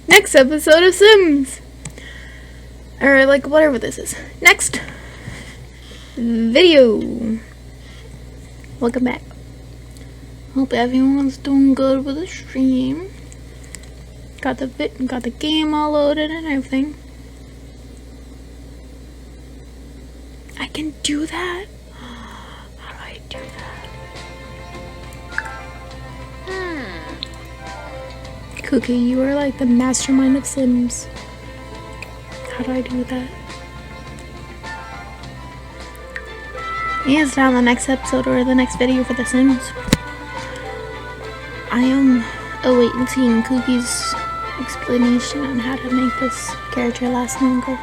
Next episode of Sims. Or like whatever this is. Next video. Welcome back. Hope everyone's doing good with the stream. Got the game all loaded and everything. I can do that? How do I do that? Kooky, you are like the mastermind of Sims. How do I do that? Hands down, the next episode or the next video for The Sims. I am awaiting seeing Kooky's explanation on how to make this character last longer.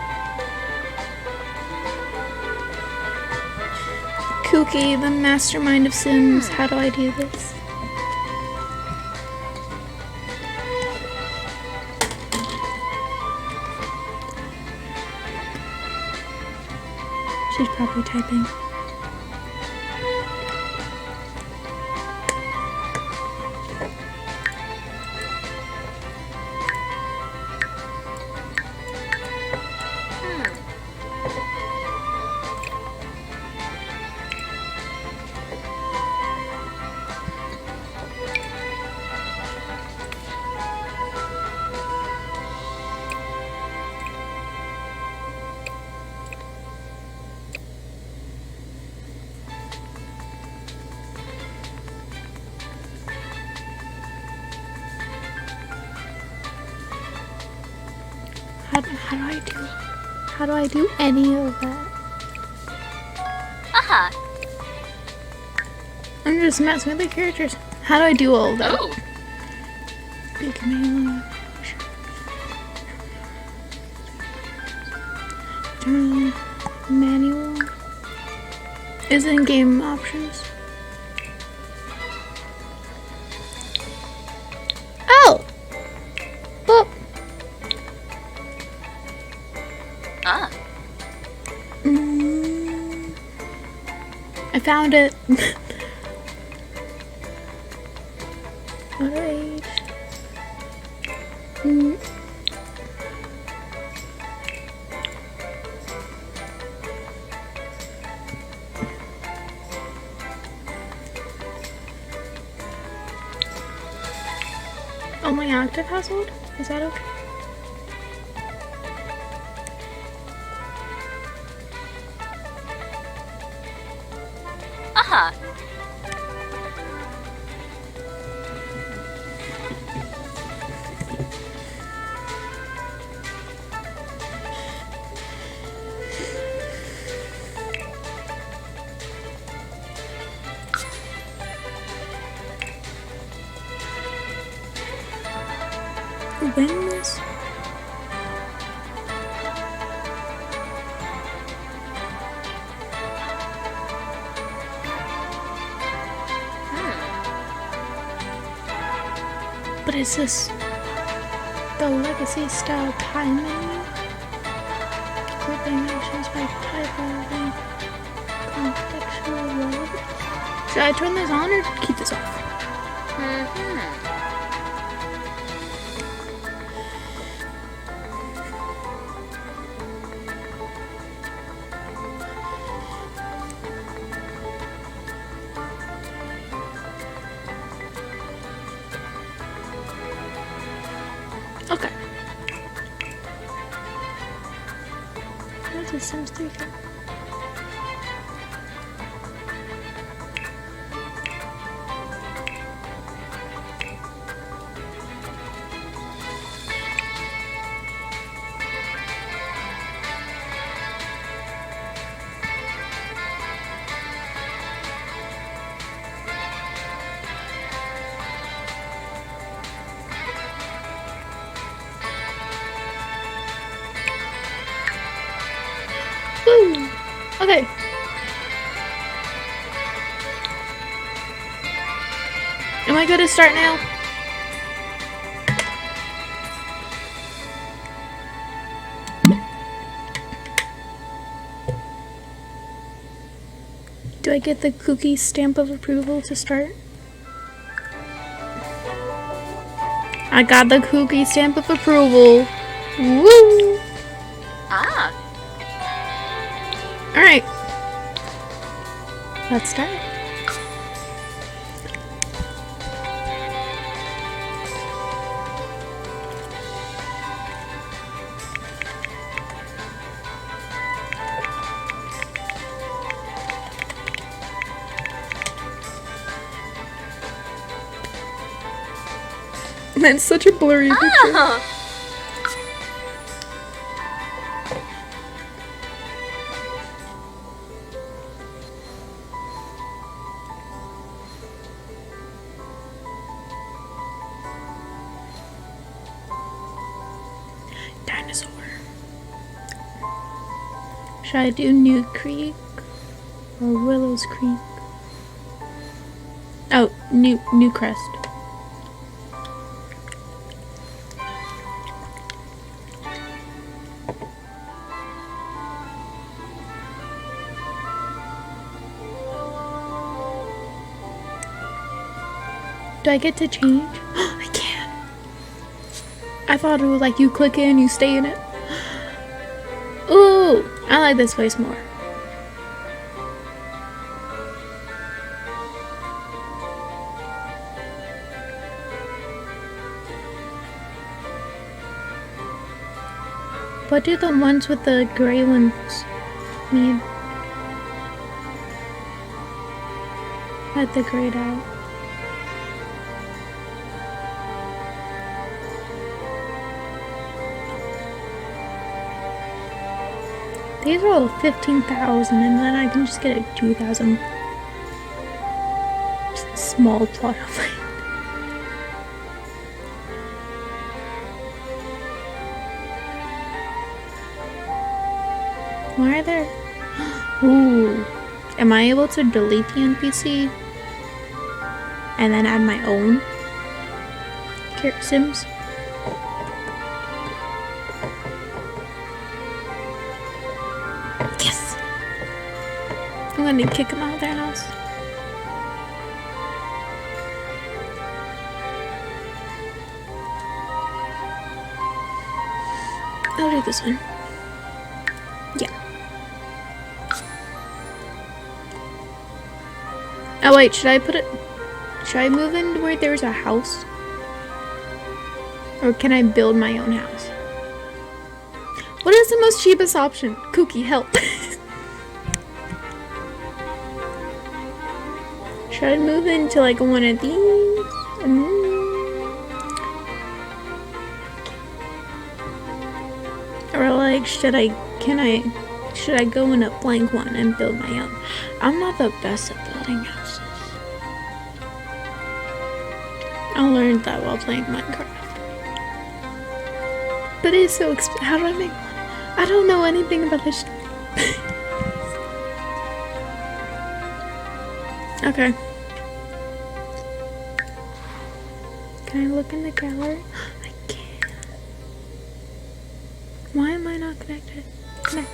Kooky, the mastermind of Sims, how do I do this? She's probably typing. How do I do any of that? I'm just messing with the characters. How do I do all of that? Oh. Big mail. Manual. Is it in game options? Oh! Well. I found it. Alright. Only active household? Is that okay? When this? But is this the legacy style time menu? Clipping actions by type contextual relevance. Should I turn this on or keep this off? Okay. Where's the Sims 3 go? Woo! Okay. Am I good to start now? Do I get the Kooky stamp of approval to start? I got the Kooky stamp of approval. Woo! Ah. Alright. Let's start. That's such a blurry picture. Oh. Dinosaur. Should I do New Creek or Willows Creek? Oh, New Crest. Do I get to change? I can't. I thought it was like you click in, you stay in it. Ooh, I like this place more. What do the ones with the gray ones mean? Let the grayed out. These are all 15,000 and then I can just get a 2,000 small plot of land. Why are there? Ooh. Am I able to delete the NPC and then add my own Sims? Yes! I'm gonna kick them out of their house. I'll do this one. Yeah. Oh wait, should I move in where there's a house? Or can I build my own house? What is the most cheapest option? Kooky, help. Should I move into like one of these? Or like, should I go in a blank one and build my own? I'm not the best at building houses. I learned that while playing Minecraft. But it's so expensive. How do I make money? I don't know anything about this. Okay. Can I look in the gallery? I can't. Why am I not connected? Connect.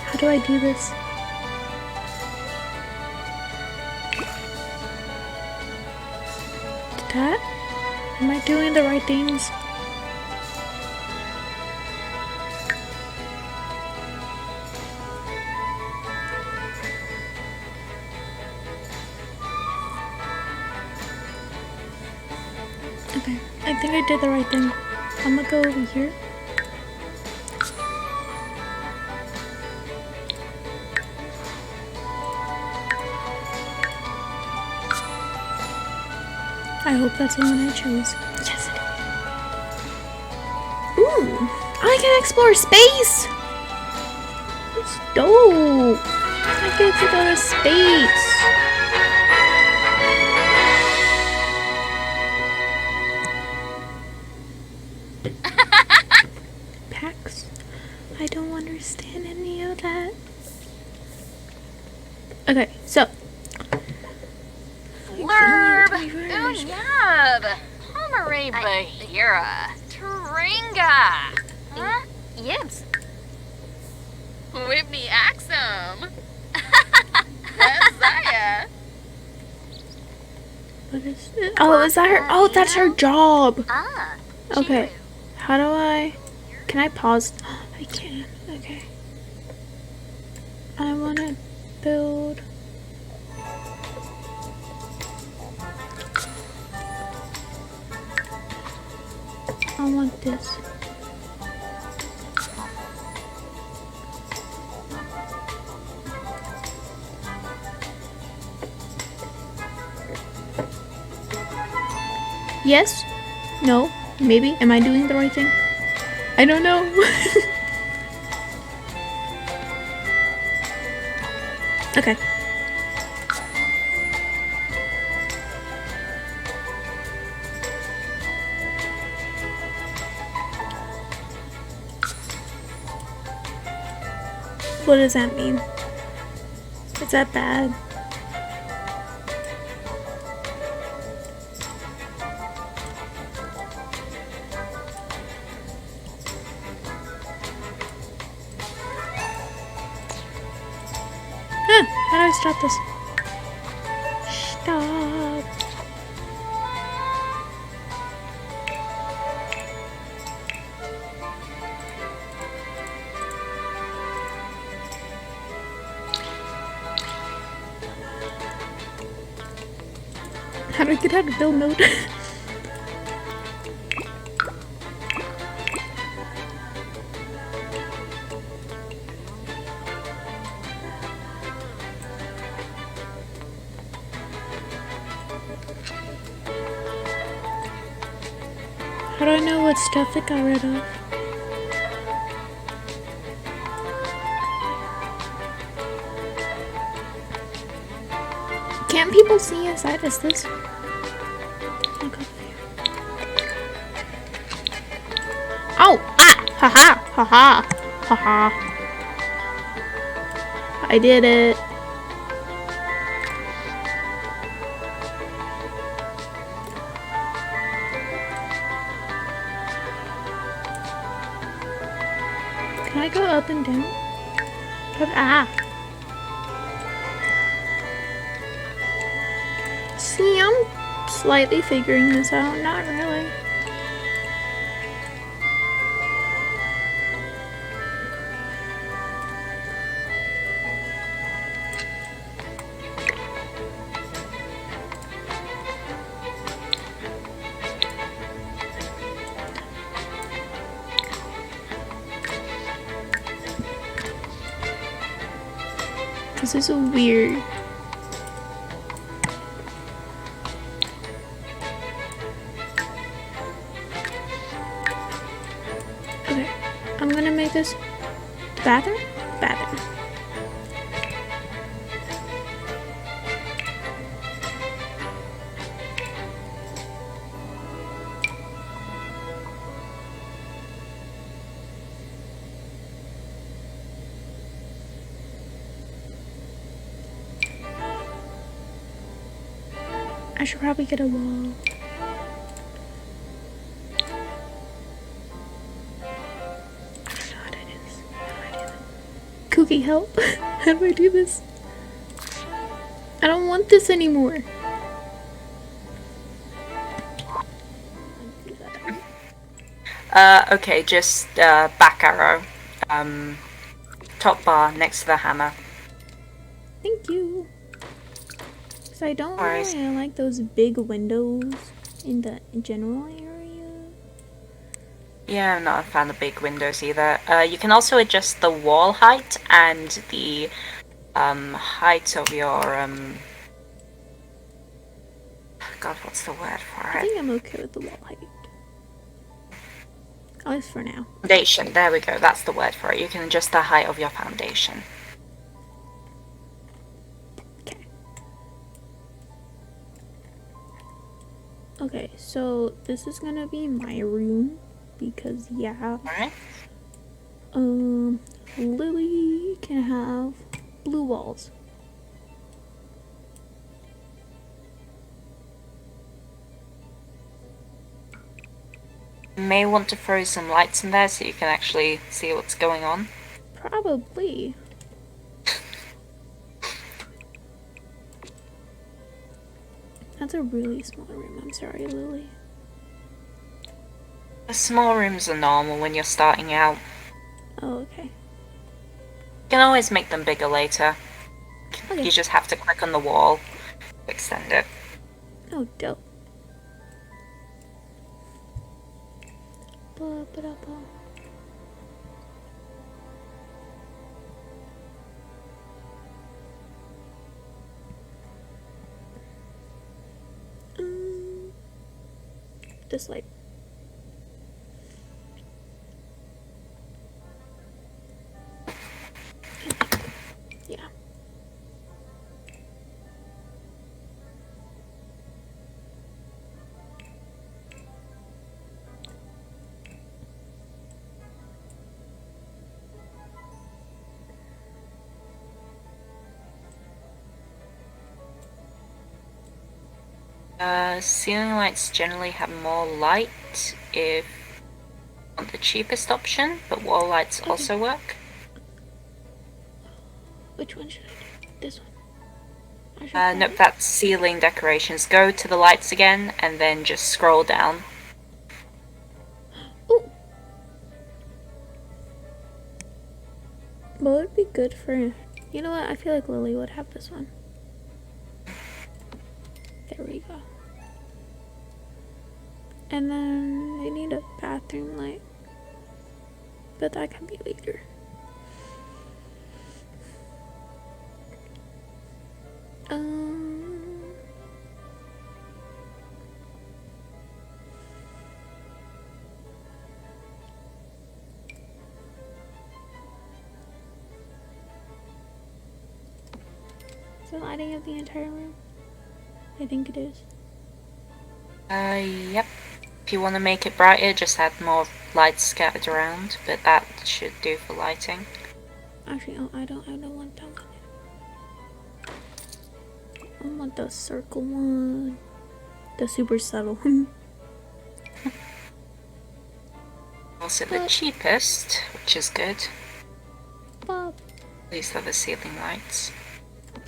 How do I do this? That? Am I doing the right things? Okay, I think I did the right thing. I'm gonna go over here. I hope that's the one I chose. Yes, it is. Ooh, I can explore space! It's dope! I get to go to space! understand any of that. Okay, so. Blurb, Unyab, Pomere Bahira, Turinga, huh? Yibs. Whitney Axum. Zaya. What is it? Oh, is that her? Oh, that's her job. Ah. Okay. How do I? Can I pause? I can. Okay. I want to build. I want this. Yes? No? Maybe? Am I doing the right thing? I don't know. Okay. What does that mean? Is that bad? How do I stop this? Stop. How do I get out of build mode? How do I know what stuff it got rid of? Can't people see inside? Is this? Okay. Oh! Ah! Haha! Haha! Haha! I did it! Can I go up and down? Ah! See, I'm slightly figuring this out. Not really. This is weird. Okay, I'm gonna make this bathroom. Bathroom. I should probably get a wall. Kooky, help! How do I do this? I don't want this anymore. Okay, just back arrow. Top bar next to the hammer. Thank you. Because I don't Alright. really like those big windows in the general area. Yeah, I'm not a fan of big windows either. You can also adjust the wall height and the height of your God, what's the word for I it? think I'm okay with the wall height. At least for now. Foundation. There we go. That's the word for it. You can adjust the height of your foundation. Okay. Okay, so this is gonna be my room because yeah. Alright. Lily can have blue walls. You may want to throw some lights in there so you can actually see what's going on. Probably. That's a really small room. I'm sorry, Lily. The small rooms are normal when you're starting out. Oh, okay. You can always make them bigger later. Okay. You just have to click on the wall to extend it. Oh, dope. Blah, blah, blah. This light. Yeah. Ceiling lights generally have more light if you want the cheapest option, but wall lights also work. Which one should I do? This one. I should Nope, try it. that's ceiling decorations. Go to the lights again and then just scroll down. Ooh. What would be good for... You know what? I feel like Lily would have this one. There we go. And then they need a bathroom light. But that can be later. Is the lighting of the entire room? I think it is. Yep. If you want to make it brighter, just add more lights scattered around, but that should do for lighting. Actually, oh, I don't want that one. I want the circle one. The super subtle one. Also the cheapest, which is good. Bob. These are the ceiling lights.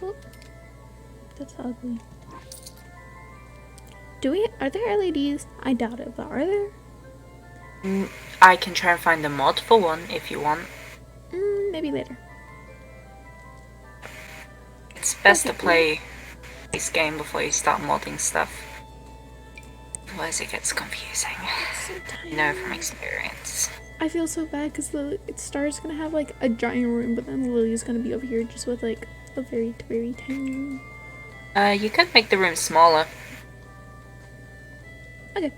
Oh, that's ugly. Are there LEDs? I doubt it, but are there? I can try and find a mod for one if you want. Maybe later. It's best to play this game before you start modding stuff. Otherwise it gets confusing. So You know from experience. I feel so bad because Star's gonna have like a giant room, but then Lily's gonna be over here just with like a very, very tiny room. You could make the room smaller. Okay.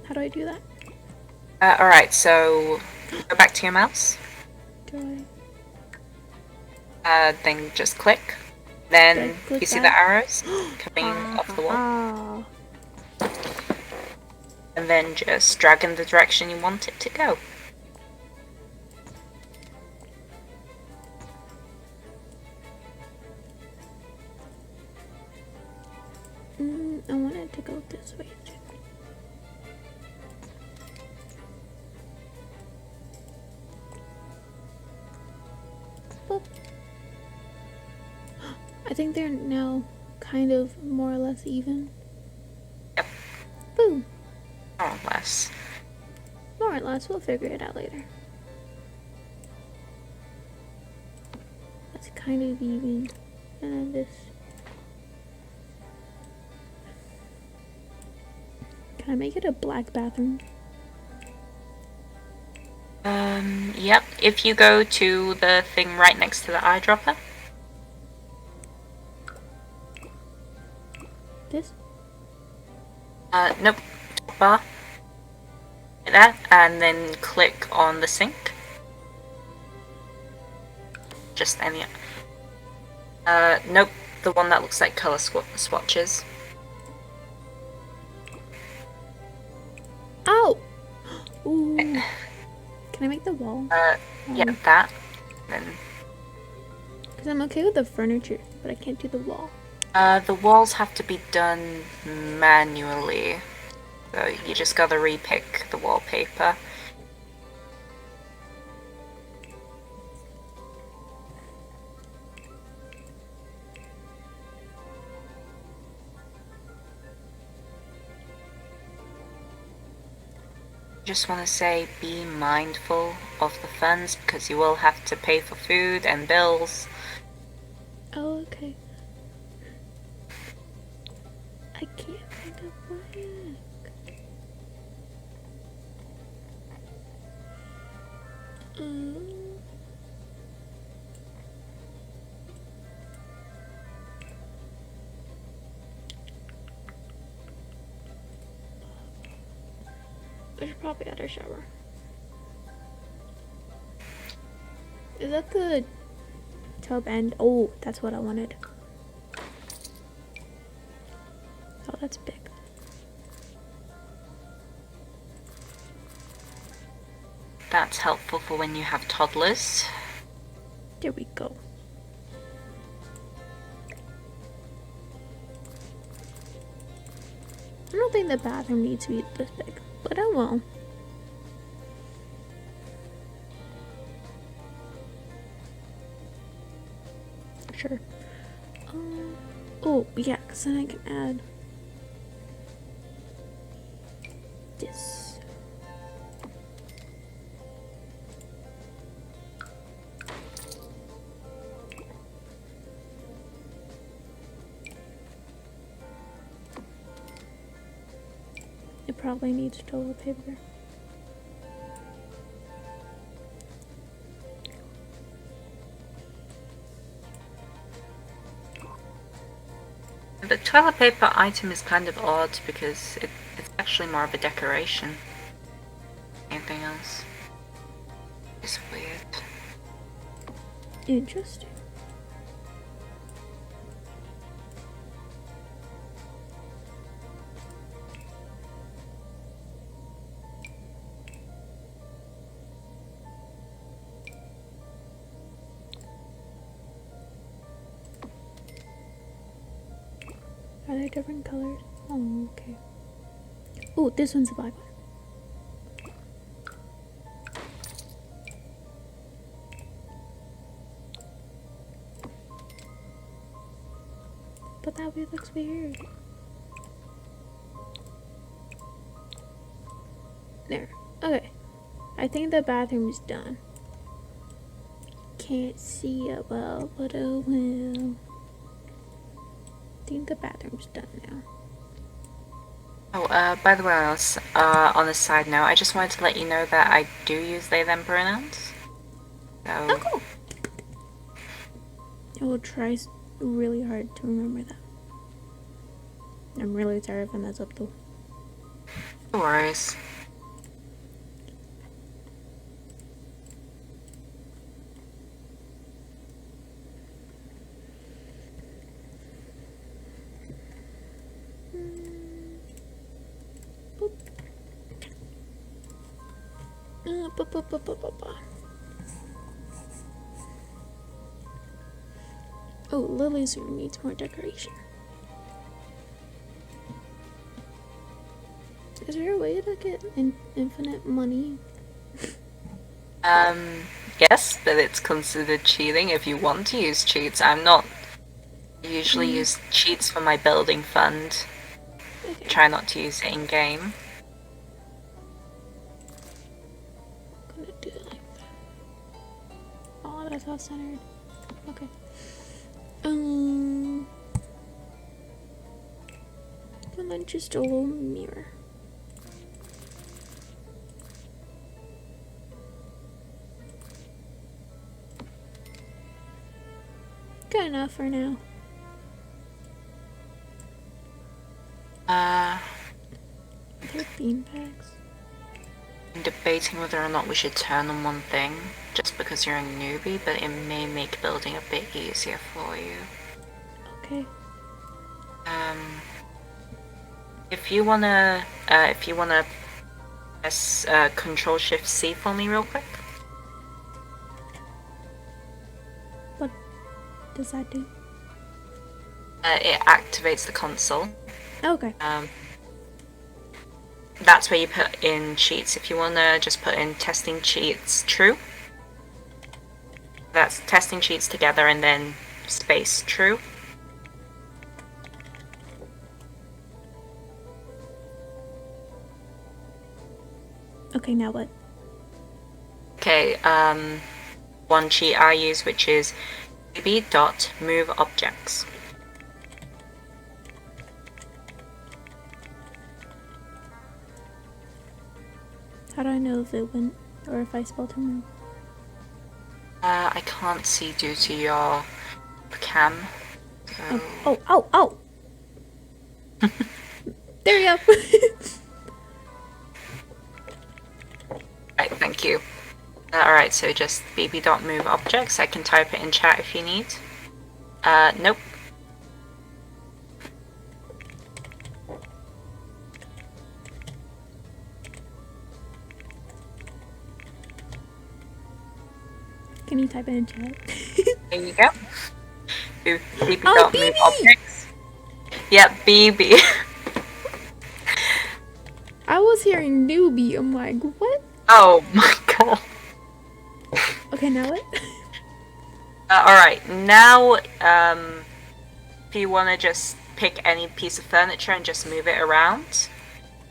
How do I do that? Alright, so go back to your mouse. Do I? Then just click. Then click you see that? the arrows coming off the wall. Ah. And then just drag in the direction you want it to go. I want it to go this way too. Boop. I think they're now kind of more or less even. Yep. Boom. More or less. More or less. We'll figure it out later. That's kind of even. And then this. Can I make it a black bathroom? Yep. If you go to the thing right next to the eyedropper. This? Nope. Top bar. Like that. And then click on the sink. Just any. Nope. The one that looks like color swatches. Ow! Ooh. Can I make the wall? Yeah, that. Then Because I'm okay with the furniture, but I can't do the wall. the walls have to be done manually. So you just gotta repick the wallpaper. Just want to say be mindful of the funds because you will have to pay for food and bills. Oh, okay. I can't find a bag. I should probably add a shower. Is that the tub end? Oh, that's what I wanted. Oh, that's big. That's helpful for when you have toddlers. There we go. I don't think the bathroom needs to be this big, but I will. Sure. Oh, yeah, because then I can add this. It probably needs toilet paper. The toilet paper item is kind of odd because it's actually more of a decoration. Anything else? It's weird. Interesting. Are they different colors? Oh, okay. Oh, this one's the black one. But that way looks weird. There. Okay. I think the bathroom is done. Can't see it well, but oh well. I think the bathroom's done now. Oh, by the way, on a side note, I just wanted to let you know that I do use they them pronouns. So. Oh, cool. I will try really hard to remember that. I'm really sorry if I mess up though. No worries. Oh, Lily's room needs more decoration. Is there a way to get infinite money? Yes, but it's considered cheating if you want to use cheats. I usually use cheats for my building fund. Okay. Try not to use it in game. I'm gonna do it like that. Oh, that's all centered. Okay. And then just a little mirror. Good enough for now. They're beanbags. I'm debating whether or not we should turn on one thing, just because you're a newbie, but it may make building a bit easier for you. Okay. If you wanna Press Control Shift C for me real quick. What does that do? It activates the console. Okay. That's where you put in cheats. If you want to just put in testing cheats true. That's testing cheats together and then space true. Okay, now what? Okay, one cheat I use, which is move objects. How do I know if it went or if I spelled him wrong? I can't see due to your cam. So... Oh! There you go. Right, thank you. Alright, so just bb.move objects. I can type it in chat if you need. Nope. Can you type it in chat? There you go. bb.move Oh, BB! objects. Yep, bb. I was hearing newbie. I'm like, what? Oh my god. Okay, now what? Alright, now, if you want to just pick any piece of furniture and just move it around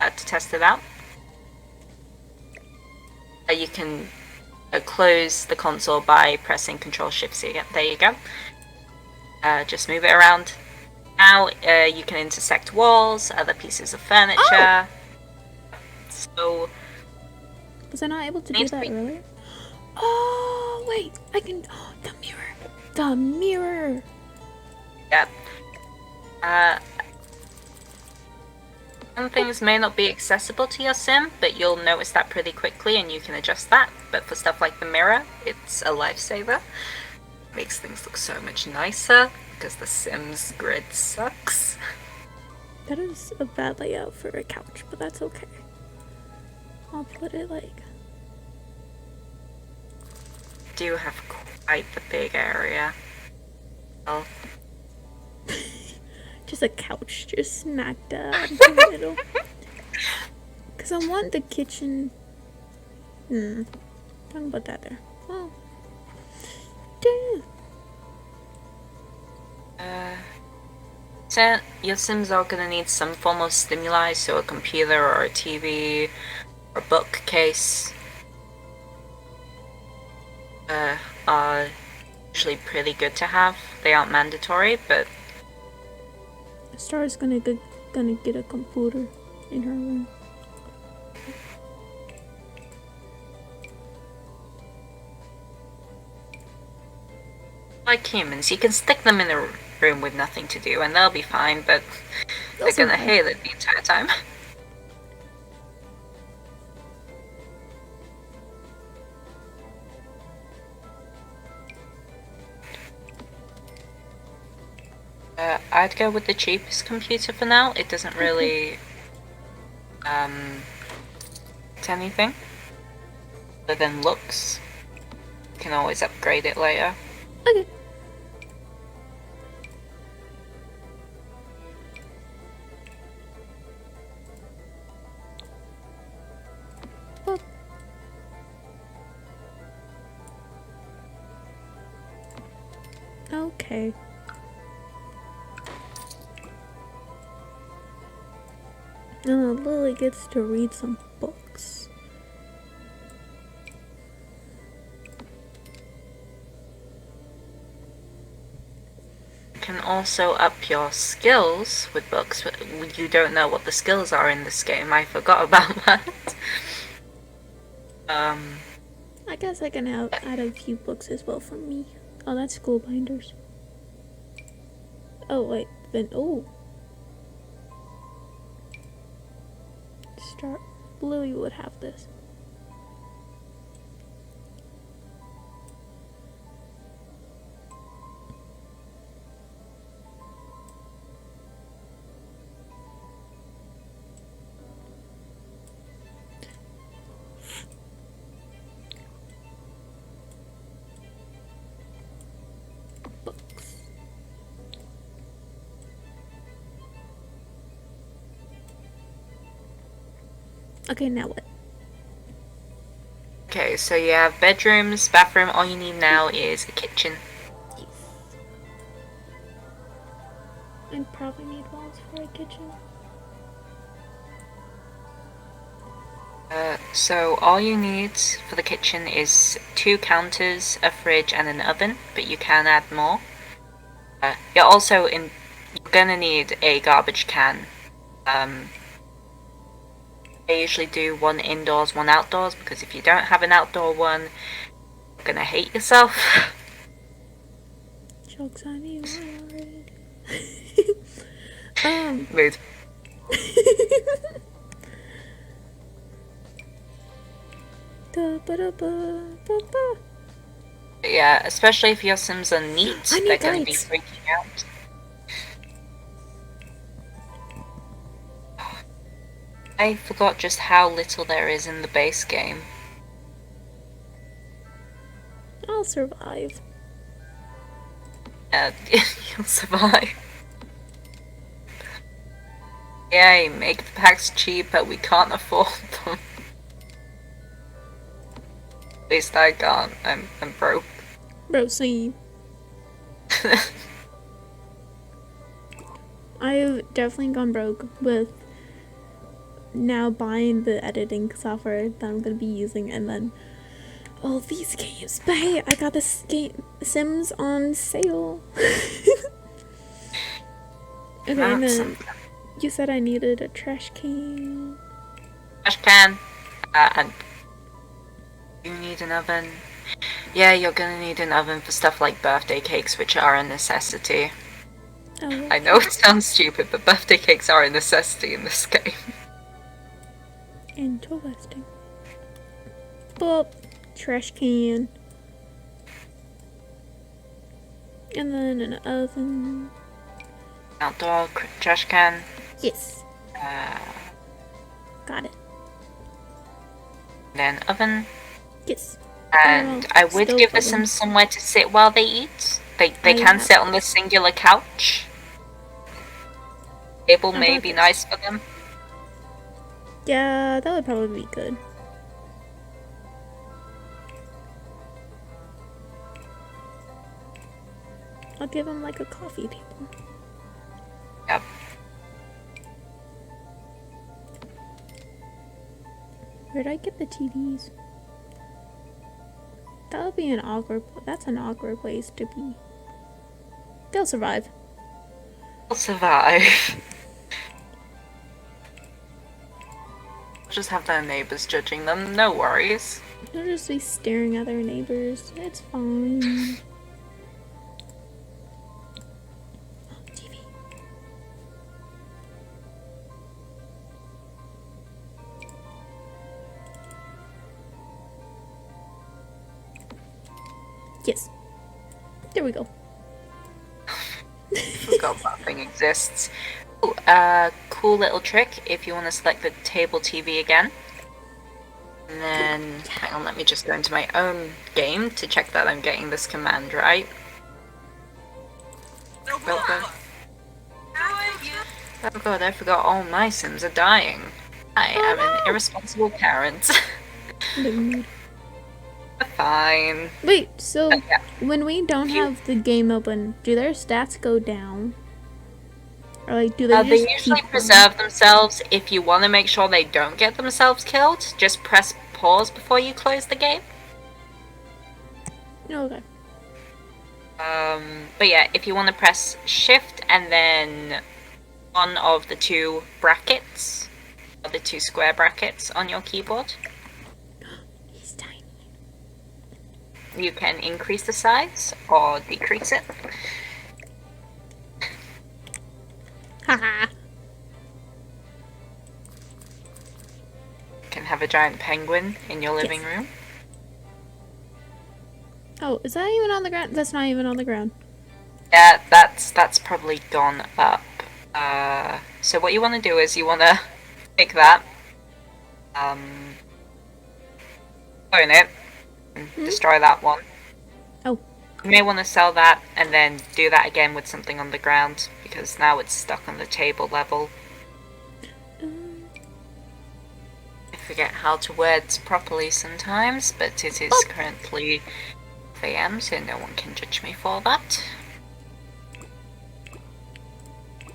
to test it out, you can close the console by pressing Control Shift C again. There you go. Just move it around. Now you can intersect walls, other pieces of furniture. Oh! So Was I not able to do that earlier? Oh, wait. I can... Oh, the mirror. The mirror. Yep. Some things may not be accessible to your sim, but you'll notice that pretty quickly and you can adjust that. But for stuff like the mirror, it's a lifesaver. Makes things look so much nicer, because the Sims grid sucks. That is a bad layout for a couch, but that's okay. I'll put it like... Do have quite the big area. Oh. Just a couch, just smack dab into the middle. Because I want the kitchen... I'm gonna put that there. Oh. Damn. So your Sims are gonna need some form of stimuli, so a computer or a TV or a bookcase are usually pretty good to have. They aren't mandatory, but Star's gonna get a computer in her room. like humans, you can stick them in a room with nothing to do and they'll be fine, but they're gonna hate it the entire time. I'd go with the cheapest computer for now. It doesn't really to anything other than looks. You can always upgrade it later. Okay. Oh. Okay. Now Lily gets to read some books. You can also up your skills with books, but you don't know what the skills are in this game. I forgot about that. I guess I can add a few books as well for me. Oh, that's school binders. Oh, wait. Then, oh. Start. Bluey would have this. Okay, now what? Okay, so you have bedrooms, bathroom. All you need now is a kitchen. I probably need walls for a kitchen. So all you need for the kitchen is 2 counters, a fridge, and an oven, but you can add more. You're gonna need a garbage can. I usually do 1 indoors, 1 outdoors, because if you don't have an outdoor one, you're gonna hate yourself. Jokes on you already. Mood. Yeah, especially if your Sims are neat, I need they're gonna be lights. freaking out. I forgot just how little there is in the base game. I'll survive. You'll survive. Yay, make the packs cheap, but we can't afford them. At least I can't. I'm broke. Bro, same. I've definitely gone broke with now buying the editing software that I'm gonna be using, and then all these games. But hey, I got this game Sims on sale. Okay, and then you said I needed a trash can. Trash can. And you need an oven. Yeah, you're gonna need an oven for stuff like birthday cakes, which are a necessity. Oh, I know it sounds stupid, but birthday cakes are a necessity in this game. interesting. Well, trash can. And then an oven. Outdoor trash can. Yes. Got it. Then oven. Yes. And I would give the Sims somewhere to sit while they eat. They can sit on the singular couch. Table may be nice for them. Yeah, that would probably be good. I'll give them like a coffee table. Yep. Where'd I get the TVs? That would be an awkward. That's an awkward place to be. They'll survive. They'll survive. Just have their neighbors judging them. No worries. They'll just be staring at their neighbors. It's fine. Oh, TV. Yes. There we go. Forgot that thing exists. Ooh, cool little trick if you want to select the table TV again. And then, hang on, let me just go into my own game to check that I'm getting this command right. Oh god, I forgot all my Sims are dying. I am an irresponsible parent. Fine. Wait, so yeah. when we don't have the game open, do their stats go down? Or like, do they just They usually keep preserve themselves. If you want to make sure they don't get themselves killed, just press pause before you close the game. Okay. But yeah, if you want to press shift and then one of the 2 brackets, or the 2 square brackets on your keyboard, He's tiny. you can increase the size or decrease it. Haha. You can have a giant penguin in your living room. Oh, is that even on the ground? That's not even on the ground. Yeah, that's probably gone up. So what you want to do is you want to take that, own it, and destroy that one. Oh. You may want to sell that and then do that again with something on the ground, because now it's stuck on the table level. forget how to word properly sometimes, but it is currently 5 AM, so no one can judge me for that.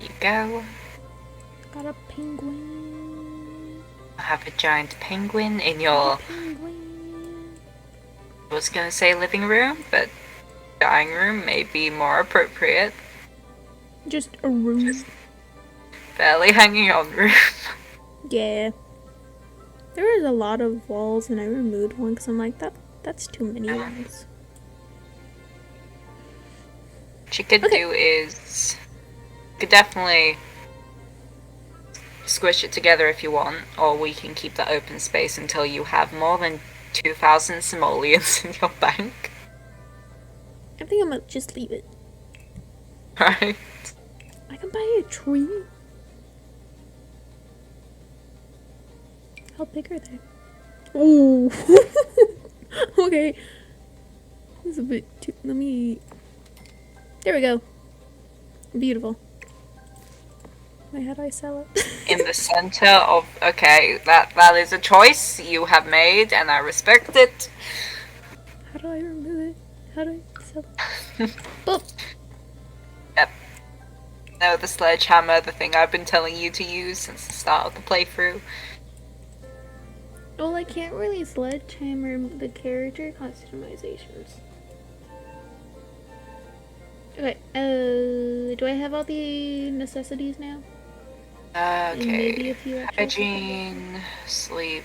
There you go. Got a penguin. I have a giant penguin in your... I was gonna say living room, but dining room may be more appropriate. Just a room. Just barely hanging on room. Yeah. There was a lot of walls and I removed one because I'm like, that's too many walls. What you could do is... You could definitely squish it together if you want, or we can keep that open space until you have more than 2,000 simoleons in your bank. I think I'm gonna just leave it. Right? I can buy a tree. How big are they? Oh, okay. This is a bit too. Let me. There we go. Beautiful. Wait, how do I sell it? In the center of... Okay, that is a choice you have made, and I respect it. How do I remove it? How do I sell it? Oh. Yep. No, the sledgehammer, the thing I've been telling you to use since the start of the playthrough. Well, I can't really sledgehammer the character customizations. Okay, do I have all the necessities now? And maybe Okay. a few extra Hygiene, sleep,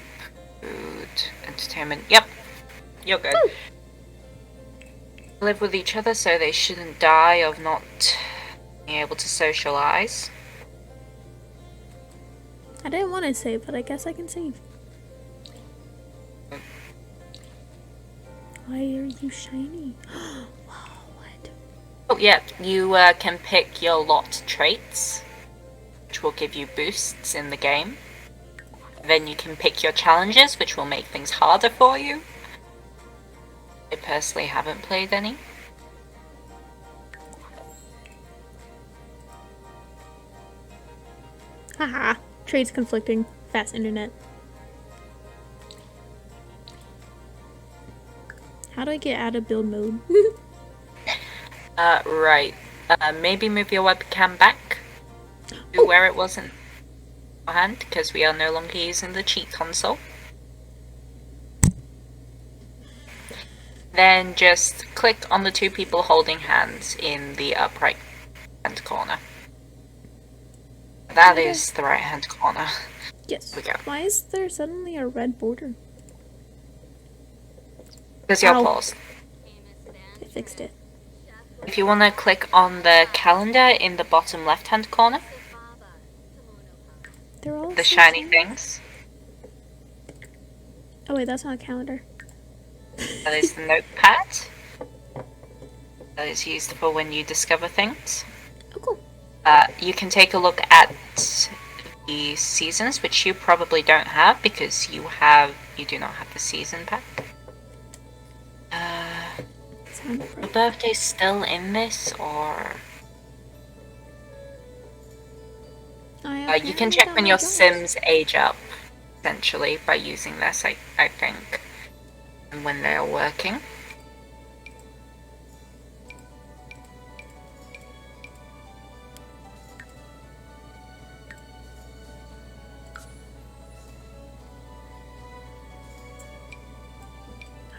food, entertainment. Yep. You're good. Woo! Live with each other so they shouldn't die of not being able to socialize. I didn't want to save, but I guess I can save. Why are you shiny? Wow, what? Oh yeah, you can pick your lot traits, which will give you boosts in the game. Then you can pick your challenges, which will make things harder for you. I personally haven't played any. Haha, trades conflicting. Fast internet. How do I get out of build mode? Right. Maybe move your webcam back to where it was in your hand, because we are no longer using the cheat console. Then just click on the two people holding hands in the up right hand corner. That is the right hand corner. Yes. There we go. Why is there suddenly a red border? Because you're Ow. paused. I fixed it. If you want to click on the calendar in the bottom left hand corner, They're all the so shiny small. things, Oh wait, that's not a calendar. that is the notepad. That is used for when you discover things. Oh cool. You can take a look at the seasons, which you probably don't have because you do not have the season pack. Sound Your right. birthday's still in this, or you can check when your Sims age up, essentially, by using this, I think, and when they are working.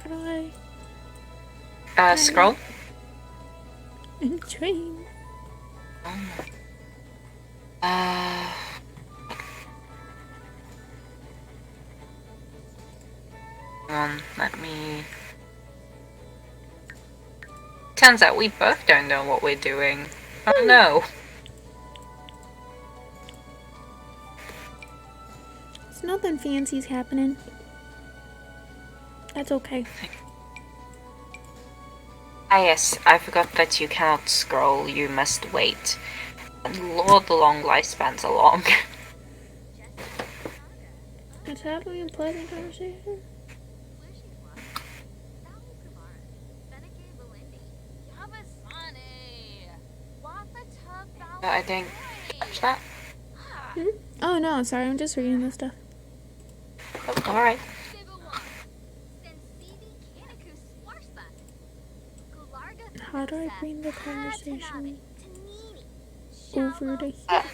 How do I Scroll. train? Hang on, let me... Turns out we both don't know what we're doing. Oh no. There's nothing fancy's happening. That's okay. Ah yes, I forgot that you cannot scroll, you must wait. And lord, the long lifespans are long. It's happening in pleasant conversation. I didn't catch that. Oh no, sorry, I'm just reading this stuff. Oh, Alright. How do I bring the conversation over to here?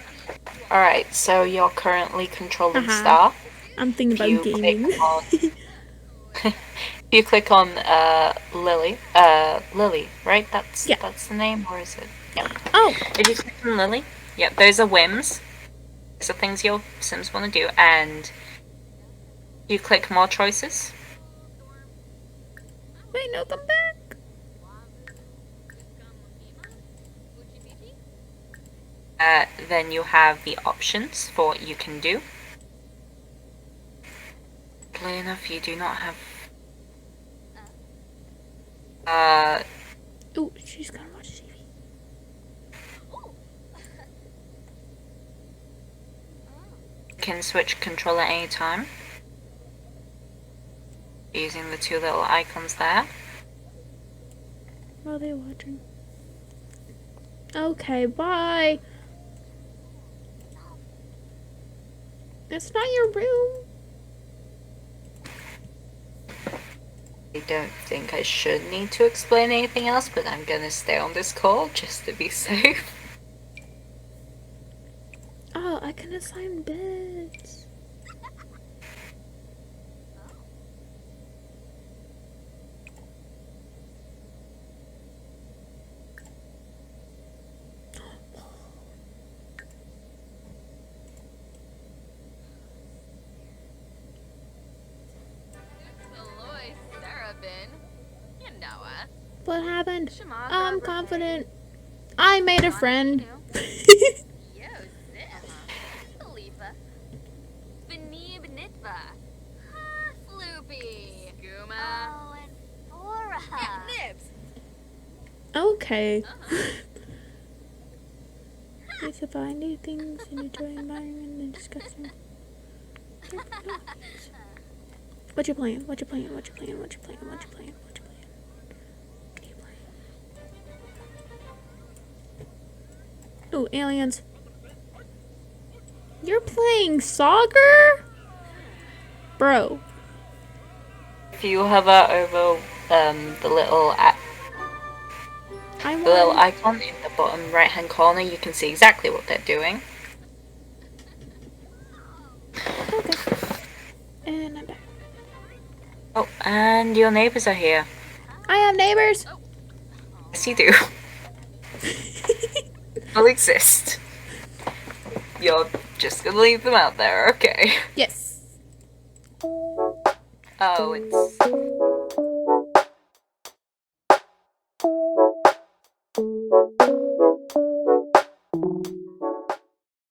Alright, so you're currently controlling Haha. Star. I'm thinking If you about gaming. click on you click on Lily. Lily, right? That's the name, or is it? Yeah. Oh! If you click on Lily, yeah, those are whims. Those are things your Sims want to do, and you click more choices. Wait, no, come back! Then you have the options for what you can do. Oddly enough, you do not have. Oh, she's gonna watch TV. You can switch control at any time using the two little icons there. What are they watching? Okay, bye! It's not your room. I don't think I should need to explain anything else, but I'm gonna stay on this call just to be safe. Oh, I can assign beds. What happened? I'm confident. I made a friend. Okay. It's a find new things in a joy environment and discussing. What you playing? What you playing? What you playing? What you playing? What you playing? What you playing? What are you playing? Oh, aliens. You're playing soccer? Bro. If you hover over the little icon in the bottom right hand corner, you can see exactly what they're doing. Okay. And I'm back. Oh, and your neighbors are here. I have neighbors. Yes, you do. They'll exist. You're just gonna leave them out there, okay? Yes. Oh, it's